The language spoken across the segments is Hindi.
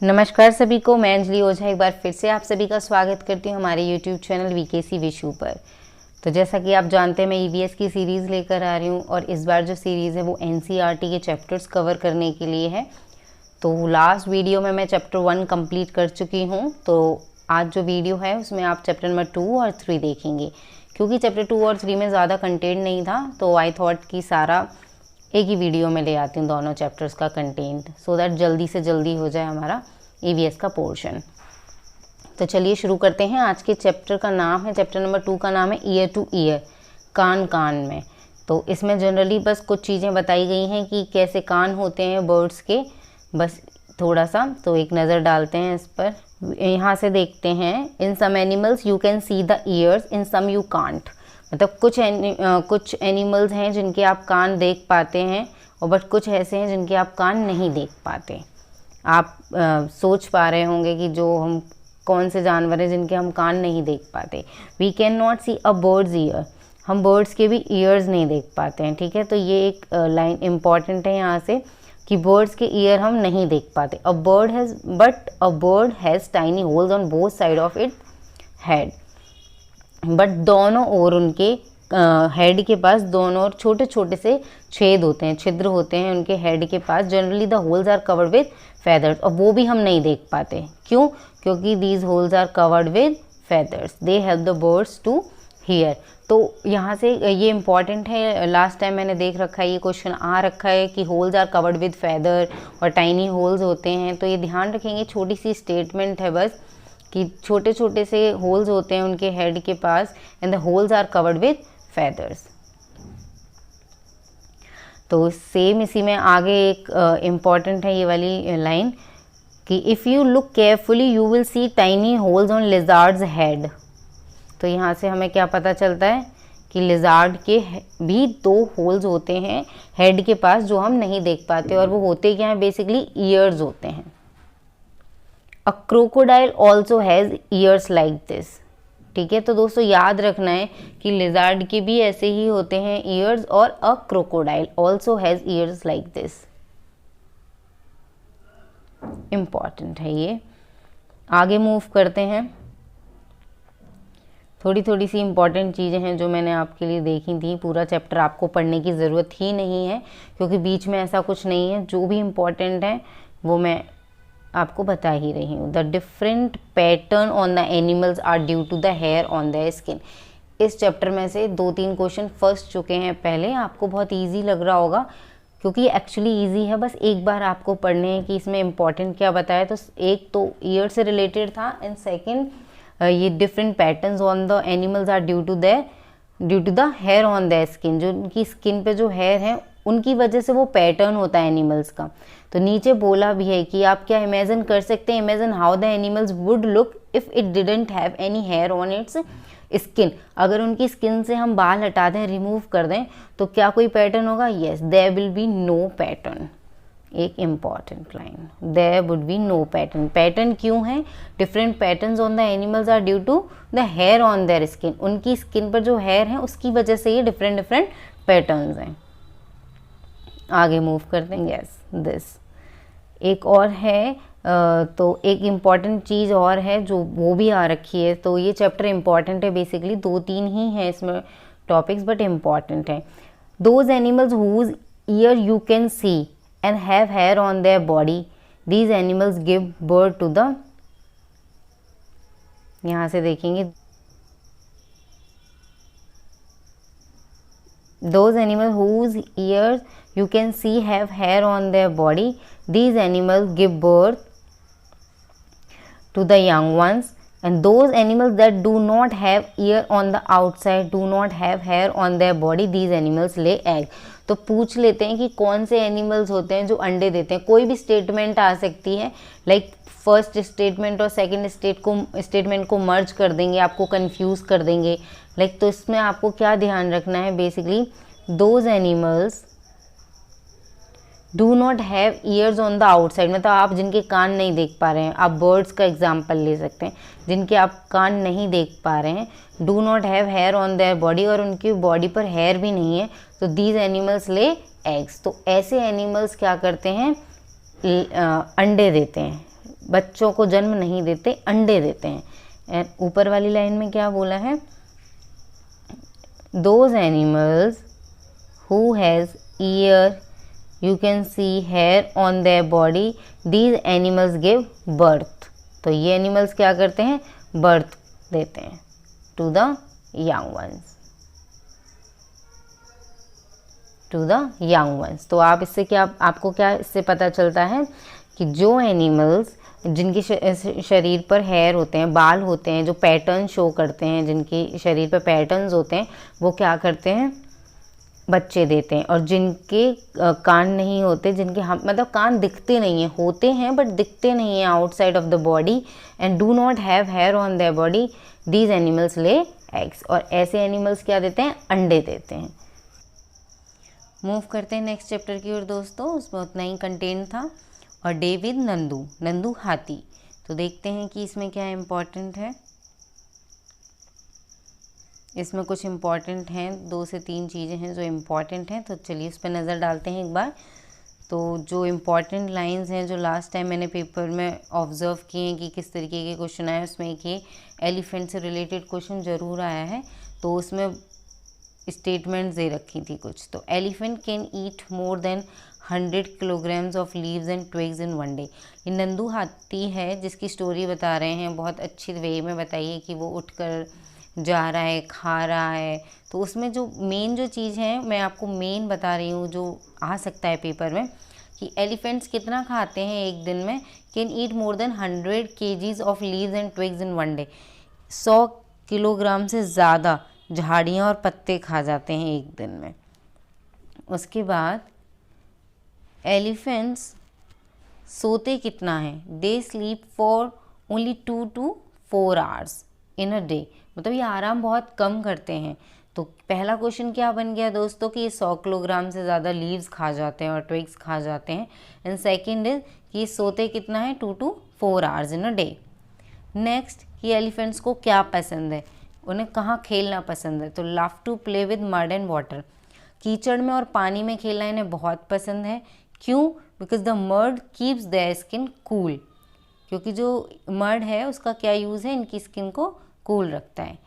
नमस्कार सभी को, मैं अंजलि ओझा एक बार फिर से आप सभी का स्वागत करती हूँ हमारे YouTube चैनल वीकेसी विशु पर। तो जैसा कि आप जानते हैं मैं ईवीएस की सीरीज़ लेकर आ रही हूँ और इस बार जो सीरीज़ है वो एनसीईआरटी के चैप्टर्स कवर करने के लिए है। तो लास्ट वीडियो में मैं चैप्टर 1 कंप्लीट कर चुकी हूँ। तो आज जो वीडियो है उसमें आप चैप्टर नंबर 2 और 3 देखेंगे। क्योंकि चैप्टर 2 और 3 में ज़्यादा कंटेंट नहीं था तो आई थॉट कि सारा एक ही वीडियो में ले आती हूँ दोनों चैप्टर्स का कंटेंट, सो दैट जल्दी से जल्दी हो जाए हमारा ईवीएस का पोर्शन। तो चलिए शुरू करते हैं। आज के चैप्टर का नाम है, चैप्टर नंबर 2 का नाम है ईयर टू ईयर, कान कान में। तो इसमें जनरली बस कुछ चीज़ें बताई गई हैं कि कैसे कान होते हैं बर्ड्स के, बस थोड़ा सा तो एक नज़र डालते हैं इस पर। यहाँ से देखते हैं, in some animals you can see the ears, in some you can't. मतलब कुछ एनिमल्स हैं जिनके आप कान देख पाते हैं और बट कुछ ऐसे हैं जिनके आप कान नहीं देख पाते। आप सोच पा रहे होंगे कि जो हम कौन से जानवर हैं जिनके हम कान नहीं देख पाते। We can not see a birds ear, हम बर्ड्स के भी ईयर्स नहीं देख पाते हैं। ठीक है, तो ये एक लाइन इम्पॉर्टेंट है यहाँ से कि बर्ड्स के ईयर हम नहीं देख पाते। A bird has tiny holes on both side of it head, but दोनों ओर उनके हेड के पास दोनों ओर छोटे छोटे से छेद होते हैं, छिद्र होते हैं उनके हेड के पास। Generally the holes are covered with feathers, और वो भी हम नहीं देख पाते। क्यों? क्योंकि these holes are covered with feathers, they help the birds to hear. तो यहाँ से ये इंपॉर्टेंट है, लास्ट टाइम मैंने देख रखा है, ये क्वेश्चन आ रखा है कि holes are covered with feather और टाइनी होल्स होते हैं। तो ये ध्यान रखेंगे, छोटी सी स्टेटमेंट है बस कि छोटे छोटे से होल्स होते हैं उनके हेड के पास and the holes are covered with feathers. तो सेम इसी में आगे एक इम्पॉर्टेंट है ये वाली लाइन कि if you look carefully you will see tiny holes on lizards head. तो यहाँ से हमें क्या पता चलता है कि लिजार्ड के भी 2 होल्स होते हैं हेड के पास जो हम नहीं देख पाते, और वो होते क्या हैं? बेसिकली ईयर्स होते हैं। अ crocodile also has years like this. ठीक है, तो दोस्तों याद रखना है कि लिजार्ड के भी ऐसे ही होते हैं ईयर्स, और अ crocodile also has years like this. Important है ये। आगे मूव करते हैं। थोड़ी थोड़ी सी इम्पॉर्टेंट चीज़ें हैं जो मैंने आपके लिए देखी थी। पूरा चैप्टर आपको पढ़ने की ज़रूरत ही नहीं है क्योंकि बीच में ऐसा कुछ नहीं है। जो भी इम्पॉर्टेंट है वो मैं आपको बता ही रही हूँ। The different pattern on the animals are due to the hair on the skin. इस चैप्टर में से 2-3 क्वेश्चन फंस चुके हैं पहले। आपको बहुत इजी लग रहा होगा क्योंकि एक्चुअली इजी है, बस एक बार आपको पढ़ने हैं कि इसमें इम्पॉर्टेंट क्या बताया। तो एक तो ईयर से रिलेटेड था एंड सेकेंड ये different patterns on the animals are due to the hair on the skin. जो उनकी स्किन पे जो हेयर है उनकी वजह से वो पैटर्न होता है एनिमल्स का। तो नीचे बोला भी है कि आप क्या इमेजिन कर सकते हैं, imagine how the animals would look if it didn't have any hair on its skin. अगर उनकी स्किन से हम बाल हटा दें, रिमूव कर दें, तो क्या कोई पैटर्न होगा? Yes, there will be no pattern. एक important line, there would be no pattern. Pattern क्यों है? Different patterns on the animals are due to the hair on their skin. उनकी स्किन पर जो हेयर है उसकी वजह से ये डिफरेंट पैटर्न्स हैं। आगे मूव करते हैं। यस, दिस एक और है। तो एक इम्पॉर्टेंट चीज़ और है जो वो भी आ रखी है। तो ये चैप्टर इम्पॉर्टेंट है, बेसिकली 2-3 ही हैं इसमें टॉपिक्स बट इम्पॉर्टेंट है। Those animals whose ear you can see and have hair on their body, these animals give birth to the. यहाँ से देखेंगे, those animals whose ears you can see have hair on their body, these animals give birth to the young ones, and those animals that do not have ear on the outside, do not have hair on their body, these animals lay egg। तो पूछ लेते हैं कि कौन से एनिमल्स होते हैं जो अंडे देते हैं। कोई भी स्टेटमेंट आ सकती है, लाइक फर्स्ट स्टेटमेंट और सेकंड स्टेटमेंट को मर्ज कर देंगे, आपको कंफ्यूज कर देंगे। लाइक तो इसमें आपको क्या ध्यान रखना है? Basically those animals do not have years on the outside, मतलब आप जिनके कान नहीं देख पा रहे हैं। आप बर्ड्स का एग्जाम्पल ले सकते हैं जिनके आप कान नहीं देख पा रहे हैं। Do not have hair on their body, और उनकी बॉडी पर हेयर भी नहीं है। तो दीज एनिमल्स ले एग्स। तो ऐसे एनिमल्स क्या करते हैं? अंडे देते हैं। बच्चों को जन्म नहीं देते, अंडे देते हैं। एंड ऊपर वाली लाइन में क्या बोला है, those animals who has ear you can see hair on their body, these animals give birth. तो ये एनिमल्स क्या करते हैं, बर्थ देते हैं to the young ones, to the young ones. तो आप इससे क्या, आपको क्या इससे पता चलता है कि जो एनिमल्स जिनके शरीर पर हेयर होते हैं, बाल होते हैं, जो पैटर्न शो करते हैं, जिनके शरीर पर पैटर्न्स होते हैं, वो क्या करते हैं, बच्चे देते हैं। और जिनके कान नहीं होते, जिनके हम मतलब कान दिखते नहीं हैं, होते हैं बट दिखते नहीं हैं outside of the body, and do not have hair on their body, these animals lay eggs. और ऐसे एनिमल्स क्या देते हैं, अंडे देते हैं। मूव करते हैं नेक्स्ट चैप्टर की ओर दोस्तों, उसमें उतना ही कंटेंट था। और डे विद नंदू, नंदू हाथी। तो देखते हैं कि इसमें क्या इम्पोर्टेंट है। इसमें कुछ इम्पॉर्टेंट हैं, 2 से 3 चीज़ें हैं जो इम्पॉर्टेंट हैं, तो चलिए उस पर नज़र डालते हैं एक बार। तो जो इम्पॉर्टेंट लाइंस हैं, जो लास्ट टाइम मैंने पेपर में ऑब्ज़र्व किए हैं कि किस तरीके के क्वेश्चन आए, उसमें एक ये एलिफेंट से रिलेटेड क्वेश्चन ज़रूर आया है। तो उसमें स्टेटमेंट्स दे रखी थी कुछ। तो elephant can eat more than 100 kilograms of leaves and twigs in one day. ये नंदू हाथी है जिसकी स्टोरी बता रहे हैं, बहुत अच्छी वे में बताइए कि वो उठकर जा रहा है, खा रहा है। तो उसमें जो मेन जो चीज़ है, मैं आपको मेन बता रही हूँ जो आ सकता है पेपर में, कि एलिफेंट्स कितना खाते हैं एक दिन में, can eat more than 100 kgs of leaves and twigs in one day. 100 kilogram से ज़्यादा झाड़ियाँ और पत्ते खा जाते हैं एक दिन में। उसके बाद एलिफेंट्स सोते कितना है, they sleep for only 2 to 4 hours in a day. मतलब ये आराम बहुत कम करते हैं। तो पहला क्वेश्चन क्या बन गया दोस्तों कि ये 100 किलोग्राम से ज़्यादा लीव्स खा जाते हैं और ट्विग्स खा जाते हैं। एंड सेकेंड इज कि सोते कितना है, 2 to 4 hours in a day. Next कि एलिफेंट्स को क्या पसंद है, उन्हें कहाँ खेलना पसंद है। तो love to play with mud and water, कीचड़ में और पानी में खेलना इन्हें बहुत पसंद है। क्यों, because the mud keeps their skin cool, क्योंकि जो मड है उसका क्या यूज़ है, इनकी स्किन को कूल रखता है।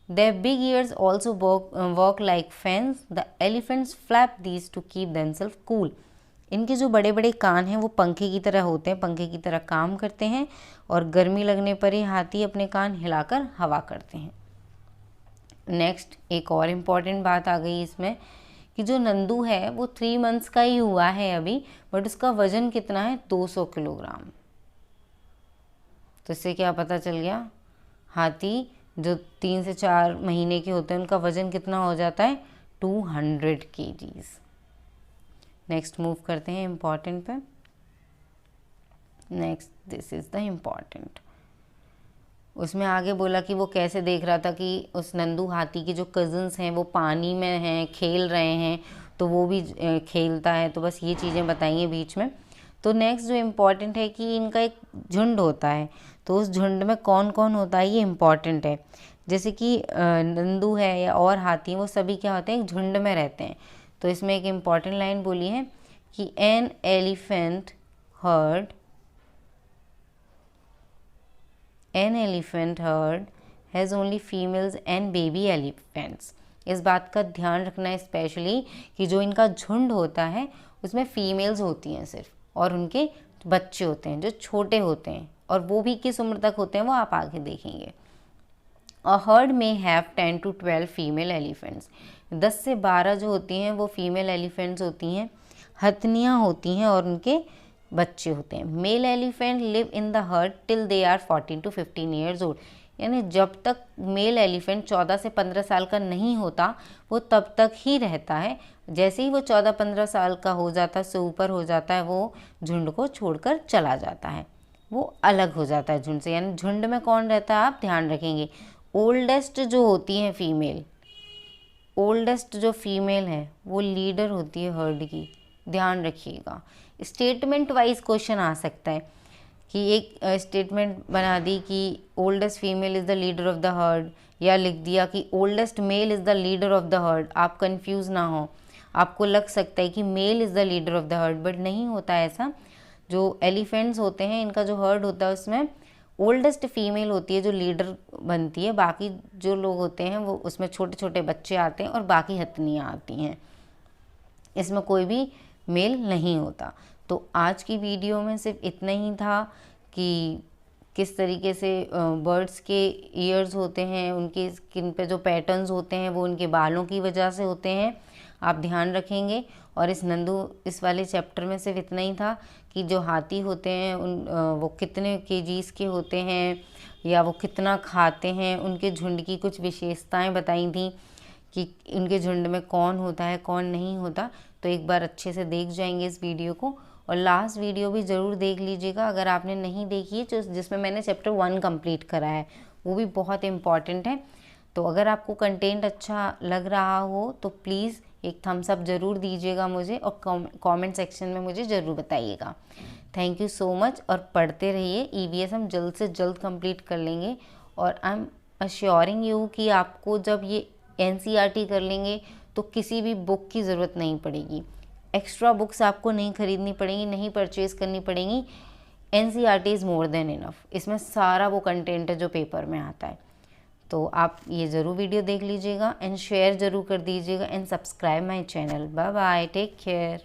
Their big ears also work like fans. The elephants flap these to keep themselves cool. इनके जो बड़े बड़े कान हैं वो पंखे की तरह होते हैं, पंखे की तरह काम करते हैं, और गर्मी लगने पर ही हाथी अपने कान हिलाकर हवा करते हैं। नेक्स्ट एक और इम्पॉर्टेंट बात आ गई इसमें कि जो नंदू है वो 3 months का ही हुआ है अभी, बट उसका वजन कितना है, 200 किलोग्राम। तो इससे क्या पता चल गया, हाथी जो 3 से 4 महीने के होते हैं उनका वजन कितना हो जाता है, 200 kgs। नेक्स्ट मूव करते हैं इम्पॉर्टेंट पे। Next this is the important. उसमें आगे बोला कि वो कैसे देख रहा था कि उस नंदू हाथी के जो कज़न्स हैं वो पानी में हैं, खेल रहे हैं, तो वो भी खेलता है। तो बस ये चीज़ें बताइए बीच में। तो नेक्स्ट जो इम्पॉर्टेंट है कि इनका एक झुंड होता है, तो उस झुंड में कौन कौन होता है ये इम्पॉर्टेंट है। जैसे कि नंदू है या और हाथी, वो सभी क्या होते हैं, एक झुंड में रहते हैं। तो इसमें एक इम्पॉर्टेंट लाइन बोली है कि an elephant heard has only females and baby elephants. इस बात का ध्यान रखना है स्पेशली कि जो इनका झुंड होता है उसमें फीमेल्स होती हैं सिर्फ, और उनके बच्चे होते हैं जो छोटे होते हैं, और वो भी किस उम्र तक होते हैं वो आप आगे देखेंगे। अ हर्ड में हैव 10 to 12 फीमेल एलिफेंट्स। 10 से 12 जो होती हैं वो फीमेल एलिफेंट्स होती हैं, हथनियाँ होती हैं और उनके बच्चे होते हैं। Male elephant live in the herd till they are 14 to 15 years old। यानी जब तक मेल एलिफेंट 14 से 15 साल का नहीं होता वो तब तक ही रहता है। जैसे ही वो 14-15 साल का हो जाता है, से ऊपर हो जाता है, वो झुंड को छोड़कर चला जाता है, वो अलग हो जाता है झुंड से। यानी झुंड में कौन रहता है आप ध्यान रखेंगे, ओल्डेस्ट जो होती हैं फीमेल, ओल्डेस्ट जो फीमेल है वो लीडर होती है हर्ड की, ध्यान रखिएगा। स्टेटमेंट वाइज क्वेश्चन आ सकता है कि एक स्टेटमेंट बना दी कि oldest female is the leader of the heard, या लिख दिया कि oldest mail is the leader of the heard. आप कंफ्यूज ना हो, आपको लग सकता है कि mail is the leader of the heard, but नहीं होता ऐसा। जो एलिफेंट्स होते हैं, इनका जो हर्ड होता है उसमें ओल्डेस्ट फीमेल होती है जो लीडर बनती है, बाकी जो लोग होते हैं वो उसमें छोटे छोटे बच्चे आते हैं और बाकी हथनियाँ आती हैं, इसमें कोई भी मेल नहीं होता। तो आज की वीडियो में सिर्फ इतना ही था कि किस तरीके से बर्ड्स के ईयर्स होते हैं, उनके स्किन पे जो पैटर्न्स होते हैं वो उनके बालों की वजह से होते हैं, आप ध्यान रखेंगे। और इस वाले चैप्टर में सिर्फ इतना ही था कि जो हाथी होते हैं वो कितने केजीज के होते हैं या वो कितना खाते हैं, उनके झुंड की कुछ विशेषताएं बताई थी कि उनके झुंड में कौन होता है कौन नहीं होता। तो एक बार अच्छे से देख जाएंगे इस वीडियो को, और लास्ट वीडियो भी ज़रूर देख लीजिएगा अगर आपने नहीं देखी है, जिसमें मैंने चैप्टर 1 कंप्लीट करा है, वो भी बहुत इम्पॉर्टेंट है। तो अगर आपको कंटेंट अच्छा लग रहा हो तो प्लीज़ एक थम्स अप ज़रूर दीजिएगा मुझे, और कमेंट सेक्शन में मुझे ज़रूर बताइएगा। थैंक यू सो मच, और पढ़ते रहिए। EVS हम जल्द से जल्द कंप्लीट कर लेंगे, और आई एम अश्योरिंग यू कि आपको जब ये NCERT कर लेंगे तो किसी भी बुक की ज़रूरत नहीं पड़ेगी, एक्स्ट्रा बुक्स आपको नहीं खरीदनी पड़ेंगी, नहीं परचेज़ करनी पड़ेंगी। NCERT is more than enough, इसमें सारा वो कंटेंट है जो पेपर में आता है। तो आप ये ज़रूर वीडियो देख लीजिएगा, एंड शेयर ज़रूर कर दीजिएगा, and subscribe my channel. Bye bye, take care.